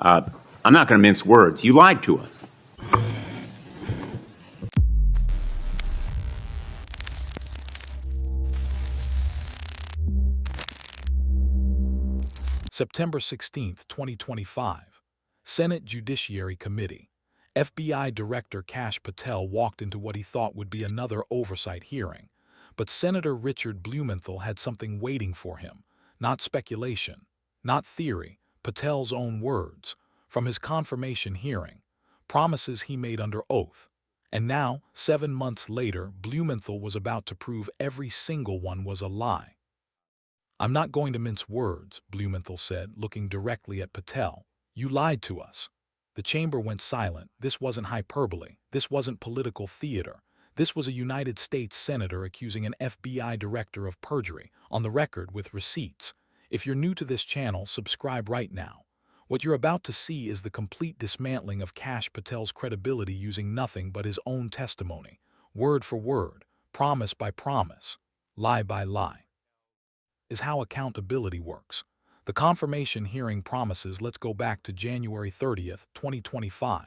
Uh, I'm not going to mince words. You lied to us. September 16, 2025. Senate Judiciary Committee. FBI Director Kash Patel walked into what he thought would be another oversight hearing. But Senator Richard Blumenthal had something waiting for him. Not speculation, not theory, Patel's own words. From his confirmation hearing, promises he made under oath. And now, 7 months later, Blumenthal was about to prove every single one was a lie. "I'm not going to mince words," Blumenthal said, looking directly at Patel. "You lied to us." The chamber went silent. This wasn't hyperbole. This wasn't political theater. This was a United States senator accusing an FBI director of perjury, on the record with receipts. If you're new to this channel, subscribe right now. What you're about to see is the complete dismantling of Kash Patel's credibility using nothing but his own testimony, word for word, promise by promise, lie by lie. Is how accountability works. The confirmation hearing promises. Let's go back to January 30th, 2025.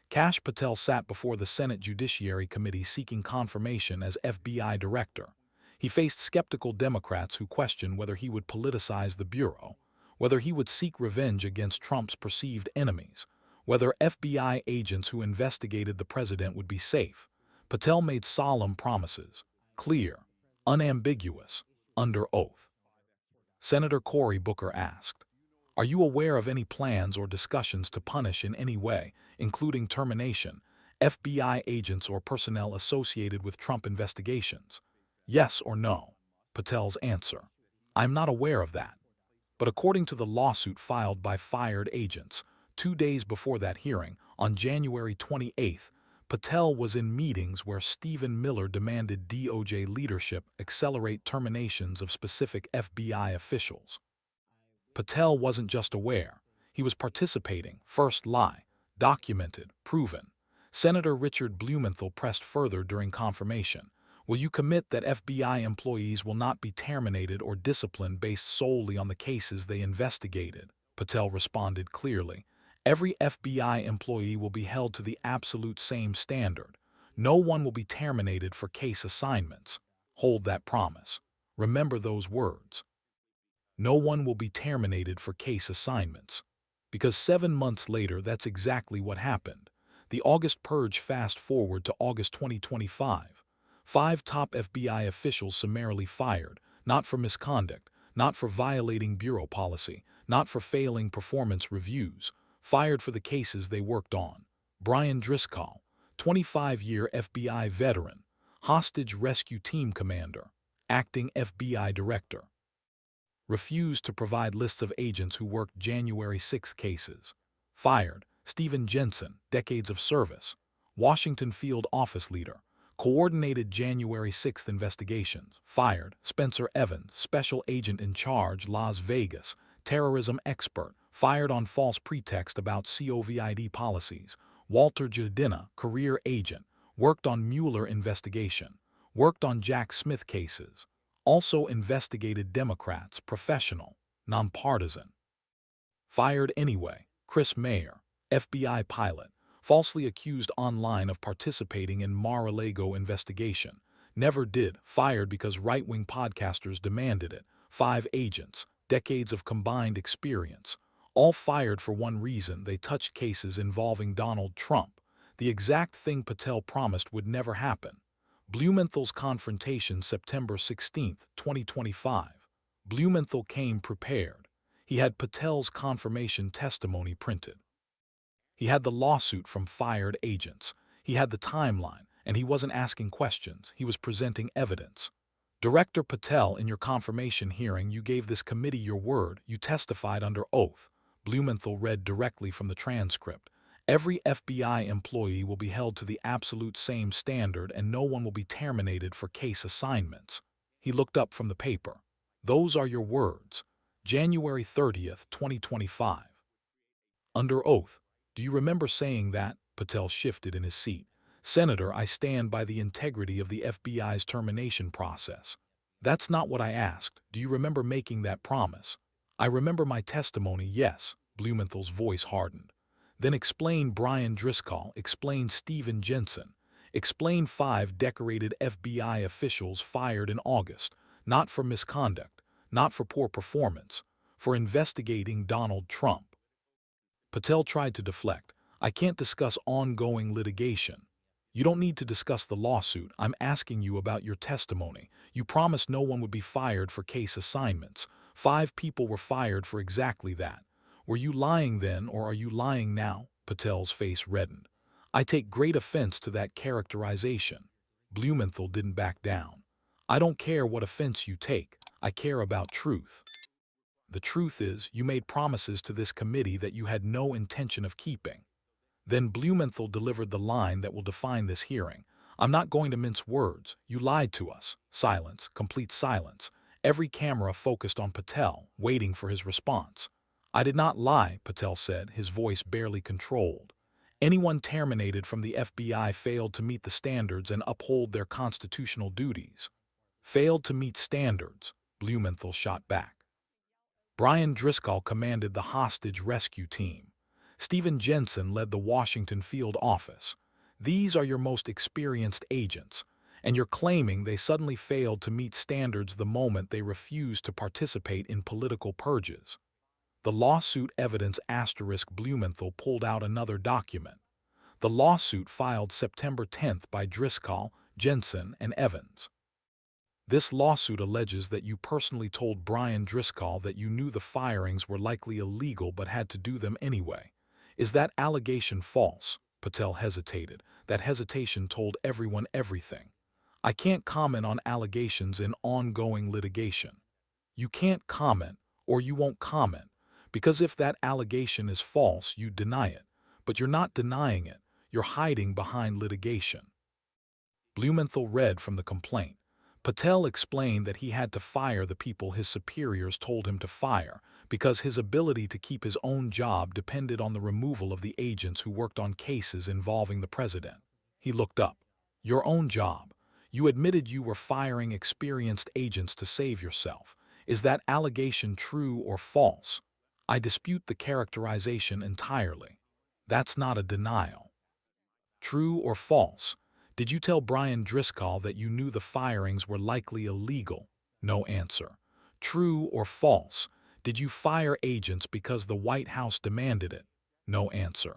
Kash Patel sat before the Senate Judiciary Committee seeking confirmation as FBI director. He faced skeptical Democrats who questioned whether he would politicize the Bureau, whether he would seek revenge against Trump's perceived enemies, whether FBI agents who investigated the president would be safe. Patel made solemn promises, clear, unambiguous, under oath. Senator Cory Booker asked, "Are you aware of any plans or discussions to punish in any way, including termination, FBI agents or personnel associated with Trump investigations?" "Yes or no?" Patel's answer, "I'm not aware of that." But according to the lawsuit filed by fired agents, 2 days before that hearing, on January 28th, Patel was in meetings where Stephen Miller demanded DOJ leadership accelerate terminations of specific FBI officials. Patel wasn't just aware, he was participating. First lie, documented, proven. Senator Richard Blumenthal pressed further during confirmation. "Will you commit that FBI employees will not be terminated or disciplined based solely on the cases they investigated?" Patel responded clearly. "Every FBI employee will be held to the absolute same standard. No one will be terminated for case assignments." Hold that promise. Remember those words. No one will be terminated for case assignments. Because 7 months later, that's exactly what happened. The August purge. Fast forward to August 2025. 5 top FBI officials summarily fired, not for misconduct, not for violating bureau policy, not for failing performance reviews, fired for the cases they worked on. Brian Driscoll, 25-year FBI veteran, hostage rescue team commander, acting FBI director, refused to provide lists of agents who worked January 6 cases. Fired. Stephen Jensen, decades of service, Washington field office leader, coordinated January 6 investigations. Fired. Spencer Evans, special agent in charge, Las Vegas, terrorism expert, fired on false pretext about COVID policies. Walter Giardina, career agent, worked on Mueller investigation, worked on Jack Smith cases, also investigated Democrats, professional, nonpartisan. Fired anyway. Chris Meyer, FBI pilot, falsely accused online of participating in Mar-a-Lago investigation. Never did. Fired because right-wing podcasters demanded it. 5 agents, decades of combined experience, all fired for one reason: they touched cases involving Donald Trump, the exact thing Patel promised would never happen. Blumenthal's confrontation, September 16, 2025. Blumenthal came prepared. He had Patel's confirmation testimony printed. He had the lawsuit from fired agents. He had the timeline, and he wasn't asking questions. He was presenting evidence. "Director Patel, in your confirmation hearing, you gave this committee your word. You testified under oath." Blumenthal read directly from the transcript. "Every FBI employee will be held to the absolute same standard and no one will be terminated for case assignments." He looked up from the paper. "Those are your words." January 30th, 2025. Under oath. "Do you remember saying that?" Patel shifted in his seat. "Senator, I stand by the integrity of the FBI's termination process." "That's not what I asked. Do you remember making that promise?" "I remember my testimony, yes," Blumenthal's voice hardened. Then explain Brian Driscoll, explain Stephen Jensen, explain 5 decorated FBI officials fired in August, not for misconduct, not for poor performance, for investigating Donald Trump. Patel tried to deflect. I can't discuss ongoing litigation. You don't need to discuss the lawsuit. I'm asking you about your testimony. You promised no one would be fired for case assignments. 5 people were fired for exactly that. Were you lying then, or are you lying now? Patel's face reddened. I take great offense to that characterization. Blumenthal didn't back down. I don't care what offense you take. I care about truth. The truth is, you made promises to this committee that you had no intention of keeping. Then Blumenthal delivered the line that will define this hearing. I'm not going to mince words. You lied to us. Silence, complete silence. Every camera focused on Patel, waiting for his response. I did not lie, Patel said, his voice barely controlled. Anyone terminated from the FBI failed to meet the standards and uphold their constitutional duties. Failed to meet standards, Blumenthal shot back. Brian Driscoll commanded the hostage rescue team. Stephen Jensen led the Washington field office. These are your most experienced agents, and you're claiming they suddenly failed to meet standards the moment they refused to participate in political purges. The lawsuit evidence * Blumenthal pulled out another document. The lawsuit filed September 10th by Driscoll, Jensen, and Evans. This lawsuit alleges that you personally told Brian Driscoll that you knew the firings were likely illegal but had to do them anyway. Is that allegation false? Patel hesitated. That hesitation told everyone everything. I can't comment on allegations in ongoing litigation. You can't comment, or you won't comment, because if that allegation is false, you deny it. But you're not denying it. You're hiding behind litigation. Blumenthal read from the complaint. Patel explained that he had to fire the people his superiors told him to fire because his ability to keep his own job depended on the removal of the agents who worked on cases involving the president. He looked up. Your own job. You admitted you were firing experienced agents to save yourself. Is that allegation true or false? I dispute the characterization entirely. That's not a denial. True or false? Did you tell Brian Driscoll that you knew the firings were likely illegal? No answer. True or false? Did you fire agents because the White House demanded it? No answer.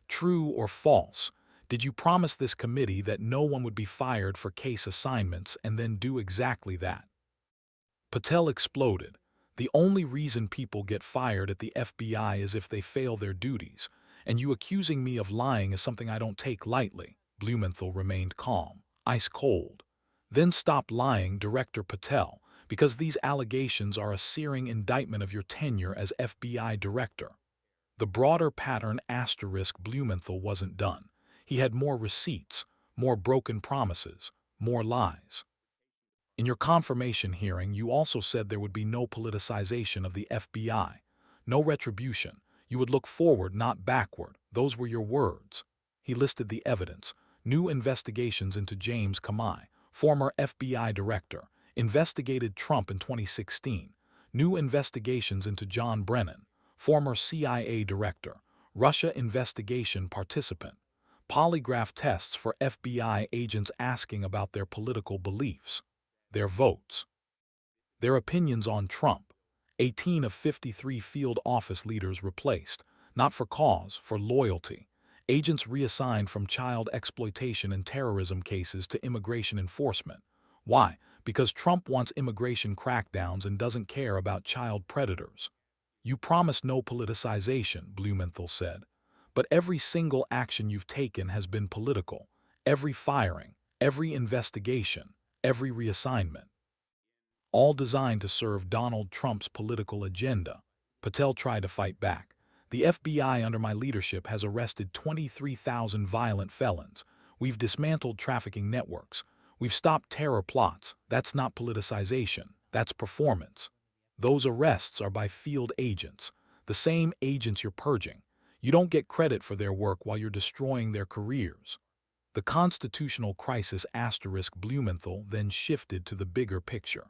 True or false? Did you promise this committee that no one would be fired for case assignments and then do exactly that? Patel exploded. The only reason people get fired at the FBI is if they fail their duties, and you accusing me of lying is something I don't take lightly. Blumenthal remained calm, ice cold. Then stop lying, Director Patel, because these allegations are a searing indictment of your tenure as FBI director. The broader pattern * Blumenthal wasn't done. He had more receipts, more broken promises, more lies. In your confirmation hearing, you also said there would be no politicization of the FBI, no retribution. You would look forward, not backward. Those were your words. He listed the evidence. New investigations into James Comey, former FBI director, investigated Trump in 2016. New investigations into John Brennan, former CIA director, Russia investigation participant. Polygraph tests for FBI agents asking about their political beliefs, their votes, their opinions on Trump. 18 of 53 field office leaders replaced, not for cause, for loyalty. Agents reassigned from child exploitation and terrorism cases to immigration enforcement. Why? Because Trump wants immigration crackdowns and doesn't care about child predators. You promised no politicization, Blumenthal said. But every single action you've taken has been political. Every firing, every investigation, every reassignment. All designed to serve Donald Trump's political agenda. Patel tried to fight back. The FBI under my leadership has arrested 23,000 violent felons. We've dismantled trafficking networks. We've stopped terror plots. That's not politicization. That's performance. Those arrests are by field agents, the same agents you're purging. You don't get credit for their work while you're destroying their careers. The constitutional crisis * Blumenthal then shifted to the bigger picture.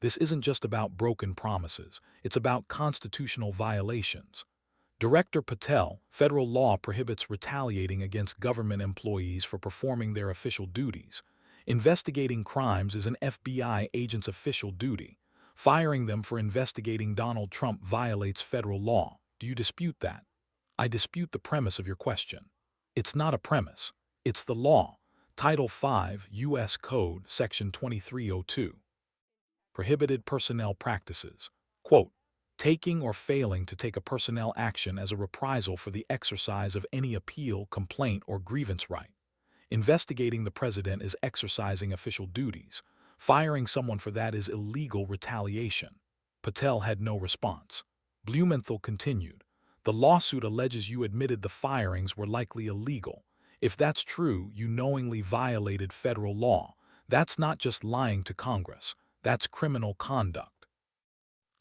This isn't just about broken promises. It's about constitutional violations. Director Patel, federal law prohibits retaliating against government employees for performing their official duties. Investigating crimes is an FBI agent's official duty. Firing them for investigating Donald Trump violates federal law. Do you dispute that? I dispute the premise of your question. It's not a premise. It's the law. Title 5, U.S. Code, Section 2302. Prohibited personnel practices. Quote, taking or failing to take a personnel action as a reprisal for the exercise of any appeal, complaint, or grievance right. Investigating the president is exercising official duties. Firing someone for that is illegal retaliation. Patel had no response. Blumenthal continued. The lawsuit alleges you admitted the firings were likely illegal. If that's true, you knowingly violated federal law. That's not just lying to Congress. That's criminal conduct.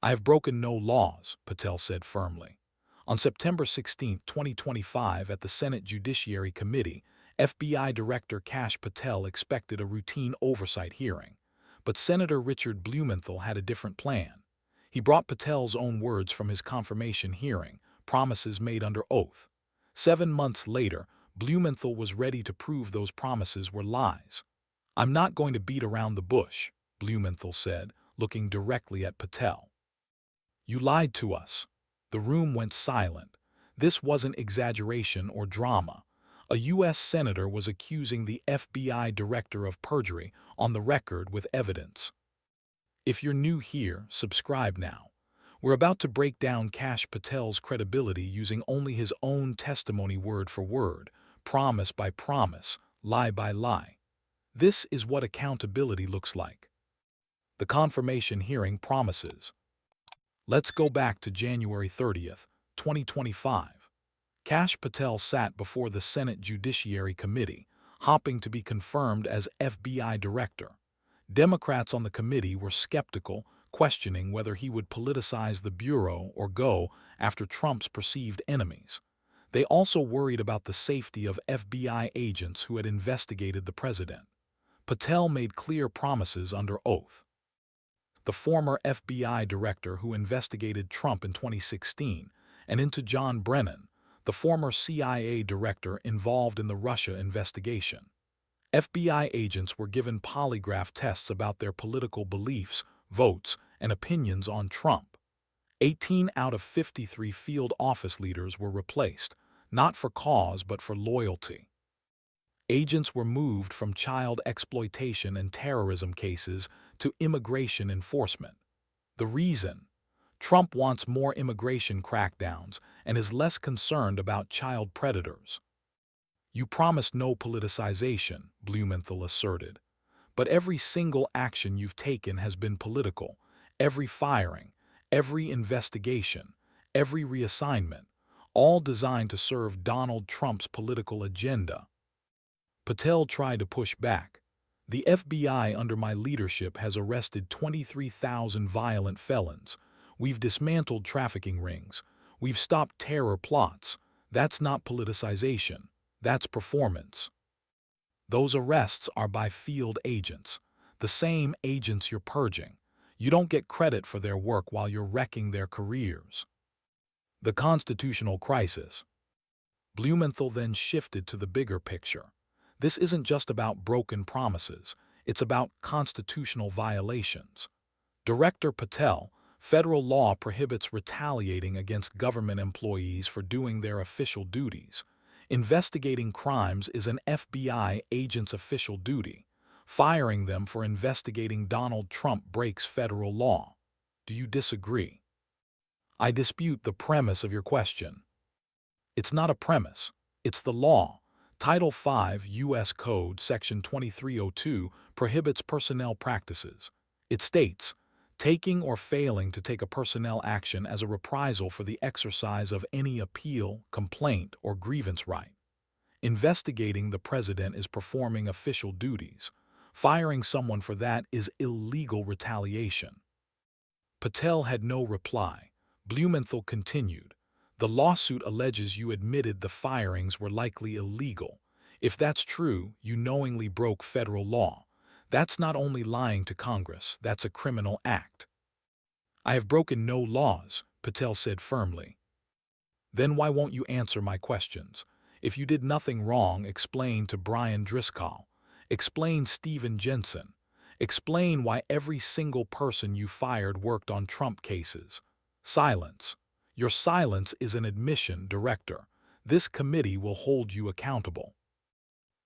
I have broken no laws, Patel said firmly. On September 16, 2025, at the Senate Judiciary Committee, FBI Director Kash Patel expected a routine oversight hearing. But Senator Richard Blumenthal had a different plan. He brought Patel's own words from his confirmation hearing, promises made under oath. 7 months later, Blumenthal was ready to prove those promises were lies. I'm not going to beat around the bush, Blumenthal said, looking directly at Patel. You lied to us. The room went silent. This wasn't exaggeration or drama. A U.S. senator was accusing the FBI director of perjury on the record with evidence. If you're new here, subscribe now. We're about to break down Kash Patel's credibility using only his own testimony word for word, promise by promise, lie by lie. This is what accountability looks like. The confirmation hearing promises. Let's go back to January 30th, 2025. Kash Patel sat before the Senate Judiciary Committee, hoping to be confirmed as FBI director. Democrats on the committee were skeptical, questioning whether he would politicize the Bureau or go after Trump's perceived enemies. They also worried about the safety of FBI agents who had investigated the president. Patel made clear promises under oath. The former FBI director who investigated Trump in 2016, and into John Brennan, the former CIA director involved in the Russia investigation. FBI agents were given polygraph tests about their political beliefs, votes, and opinions on Trump. 18 out of 53 field office leaders were replaced, not for cause but for loyalty. Agents were moved from child exploitation and terrorism cases to immigration enforcement. The reason? Trump wants more immigration crackdowns and is less concerned about child predators. You promised no politicization, Blumenthal asserted. But every single action you've taken has been political. Every firing, every investigation, every reassignment, all designed to serve Donald Trump's political agenda. Patel tried to push back. The FBI under my leadership has arrested 23,000 violent felons. We've dismantled trafficking rings. We've stopped terror plots. That's not politicization. That's performance. Those arrests are by field agents, the same agents you're purging. You don't get credit for their work while you're wrecking their careers. The constitutional crisis. Blumenthal then shifted to the bigger picture. This isn't just about broken promises, it's about constitutional violations. Director Patel, federal law prohibits retaliating against government employees for doing their official duties. Investigating crimes is an FBI agent's official duty. Firing them for investigating Donald Trump breaks federal law. Do you disagree? I dispute the premise of your question. It's not a premise. It's the law. Title 5 U.S. Code, Section 2302, prohibits personnel practices. It states, taking or failing to take a personnel action as a reprisal for the exercise of any appeal, complaint, or grievance right. Investigating the president is performing official duties. Firing someone for that is illegal retaliation. Patel had no reply. Blumenthal continued. The lawsuit alleges you admitted the firings were likely illegal. If that's true, you knowingly broke federal law. That's not only lying to Congress, that's a criminal act. I have broken no laws, Patel said firmly. Then why won't you answer my questions? If you did nothing wrong, explain to Brian Driscoll. Explain Stephen Jensen. Explain why every single person you fired worked on Trump cases. Silence. Your silence is an admission, Director. This committee will hold you accountable.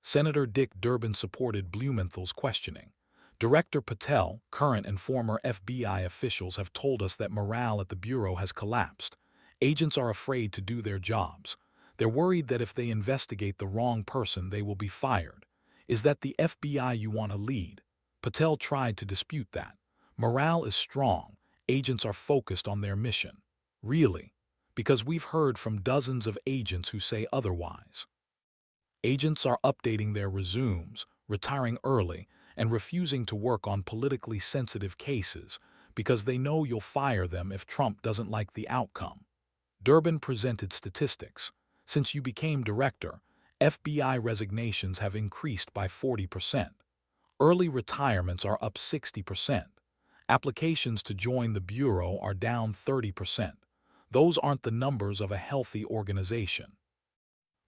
Senator Dick Durbin supported Blumenthal's questioning. Director Patel, current and former FBI officials have told us that morale at the Bureau has collapsed. Agents are afraid to do their jobs. They're worried that if they investigate the wrong person, they will be fired. Is that the FBI you want to lead? Patel tried to dispute that. Morale is strong. Agents are focused on their mission. Really? Because we've heard from dozens of agents who say otherwise. Agents are updating their resumes, retiring early, and refusing to work on politically sensitive cases because they know you'll fire them if Trump doesn't like the outcome. Durbin presented statistics. Since you became director, FBI resignations have increased by 40%. Early retirements are up 60%. Applications to join the Bureau are down 30%. Those aren't the numbers of a healthy organization.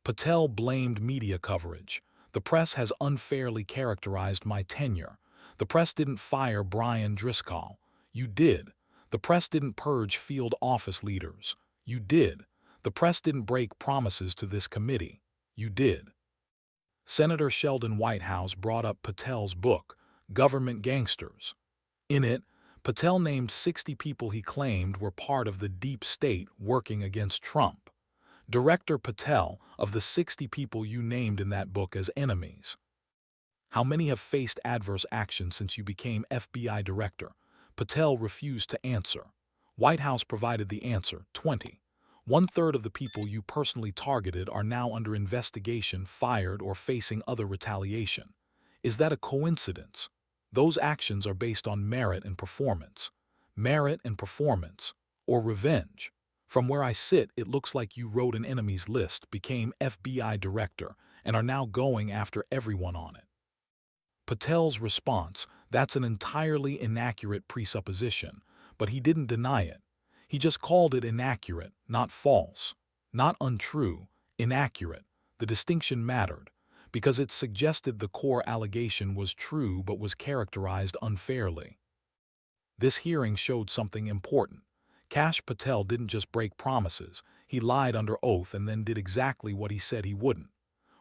Patel blamed media coverage. The press has unfairly characterized my tenure. The press didn't fire Brian Driscoll. You did. The press didn't purge field office leaders. You did. The press didn't break promises to this committee. You did. Senator Sheldon Whitehouse brought up Patel's book, Government Gangsters. In it, Patel named 60 people he claimed were part of the deep state working against Trump. Director Patel, of the 60 people you named in that book as enemies, how many have faced adverse action since you became FBI director? Patel refused to answer. Whitehouse provided the answer, 20. 1/3 of the people you personally targeted are now under investigation, fired, or facing other retaliation. Is that a coincidence? Those actions are based on merit and performance. Merit and performance. Or revenge. From where I sit, it looks like you wrote an enemies list, became FBI director, and are now going after everyone on it. Patel's response, that's an entirely inaccurate presupposition, but he didn't deny it. He just called it inaccurate, not false. Not untrue, inaccurate. The distinction mattered, because it suggested the core allegation was true but was characterized unfairly. This hearing showed something important. Kash Patel didn't just break promises, he lied under oath and then did exactly what he said he wouldn't.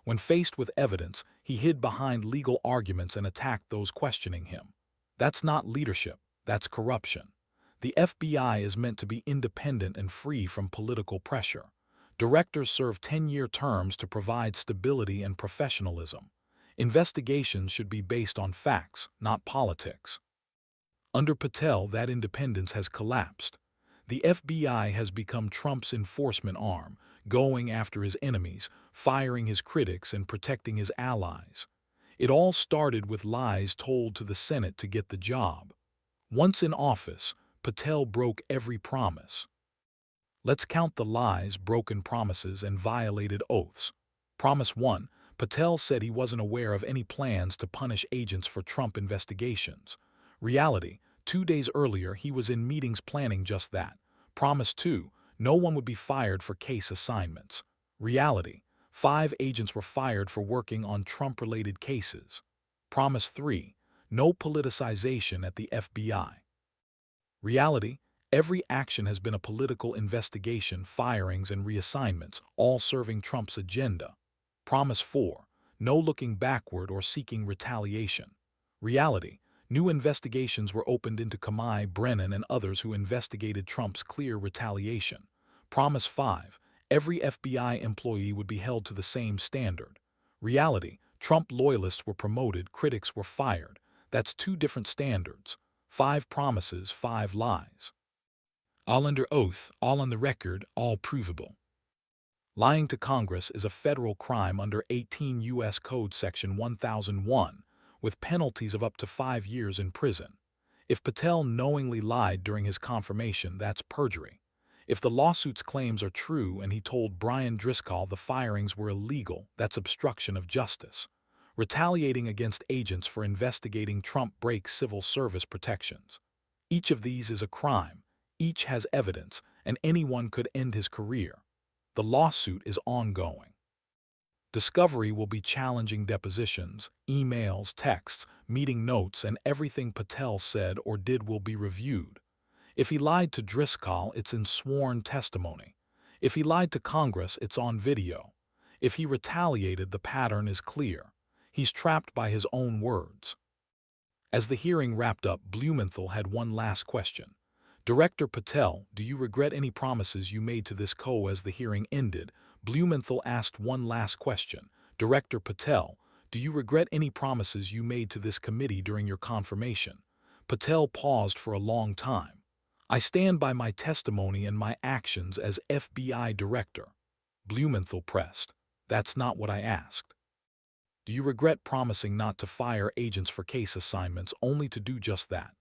When faced with evidence, he hid behind legal arguments and attacked those questioning him. That's not leadership, that's corruption. The FBI is meant to be independent and free from political pressure. Directors serve 10-year terms to provide stability and professionalism. Investigations should be based on facts, not politics. Under Patel, that independence has collapsed. The FBI has become Trump's enforcement arm, going after his enemies, firing his critics, and protecting his allies. It all started with lies told to the Senate to get the job. Once in office, Patel broke every promise. Let's count the lies, broken promises, and violated oaths. Promise 1. Patel said he wasn't aware of any plans to punish agents for Trump investigations. Reality, 2 days earlier, he was in meetings planning just that. Promise 2. No one would be fired for case assignments. Reality, 5 agents were fired for working on Trump-related cases. Promise 3. No politicization at the FBI. Reality, every action has been a political investigation, firings, and reassignments, all serving Trump's agenda. Promise 4. No looking backward or seeking retaliation. Reality, new investigations were opened into Kamai, Brennan, and others who investigated Trump's clear retaliation. Promise 5. Every FBI employee would be held to the same standard. Reality, Trump loyalists were promoted, critics were fired. That's 2 different standards. 5 promises, 5 lies. All under oath, all on the record, all provable. Lying to Congress is a federal crime under 18 U.S. Code Section 1001, with penalties of up to 5 years in prison. If Patel knowingly lied during his confirmation, that's perjury. If the lawsuit's claims are true and he told Brian Driscoll the firings were illegal, that's obstruction of justice. Retaliating against agents for investigating Trump breaks civil service protections. Each of these is a crime, each has evidence, and anyone could end his career. The lawsuit is ongoing. Discovery will be challenging depositions, emails, texts, meeting notes, and everything Patel said or did will be reviewed. If he lied to Driscoll, it's in sworn testimony. If he lied to Congress, it's on video. If he retaliated, the pattern is clear. He's trapped by his own words. As the hearing wrapped up, Blumenthal had one last question. Director Patel, do you regret any promises you made to this co? As the hearing ended, Blumenthal asked one last question. Director Patel, do you regret any promises you made to this committee during your confirmation? Patel paused for a long time. I stand by my testimony and my actions as FBI director. Blumenthal pressed. That's not what I asked. Do you regret promising not to fire agents for case assignments only to do just that?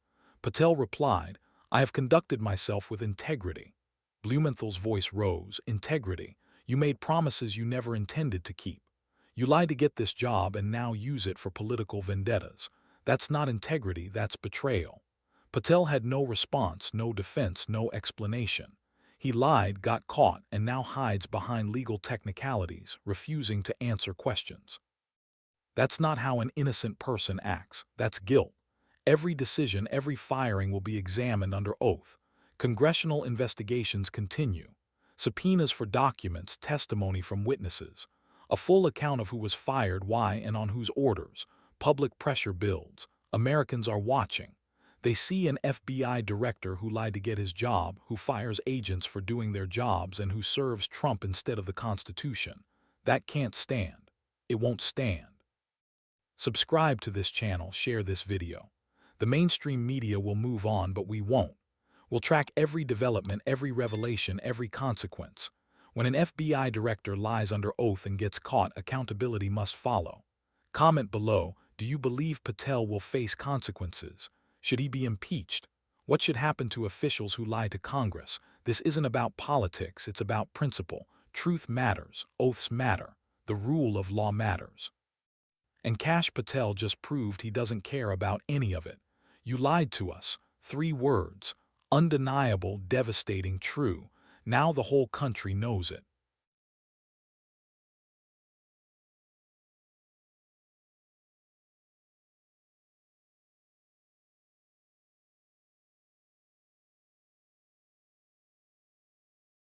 Patel replied, I have conducted myself with integrity. Blumenthal's voice rose. Integrity. You made promises you never intended to keep. You lied to get this job and now use it for political vendettas. That's not integrity, that's betrayal. Patel had no response, no defense, no explanation. He lied, got caught, and now hides behind legal technicalities, refusing to answer questions. That's not how an innocent person acts. That's guilt. Every decision, every firing will be examined under oath. Congressional investigations continue. Subpoenas for documents, testimony from witnesses. A full account of who was fired, why, and on whose orders. Public pressure builds. Americans are watching. They see an FBI director who lied to get his job, who fires agents for doing their jobs, and who serves Trump instead of the Constitution. That can't stand. It won't stand. Subscribe to this channel, share this video. The mainstream media will move on, but we won't. We'll track every development, every revelation, every consequence. When an FBI director lies under oath and gets caught, accountability must follow. Comment below, do you believe Patel will face consequences? Should he be impeached? What should happen to officials who lie to Congress? This isn't about politics, it's about principle. Truth matters, oaths matter, the rule of law matters. And Kash Patel just proved he doesn't care about any of it. You lied to us. 3 words. Undeniable, devastating, true. Now the whole country knows it.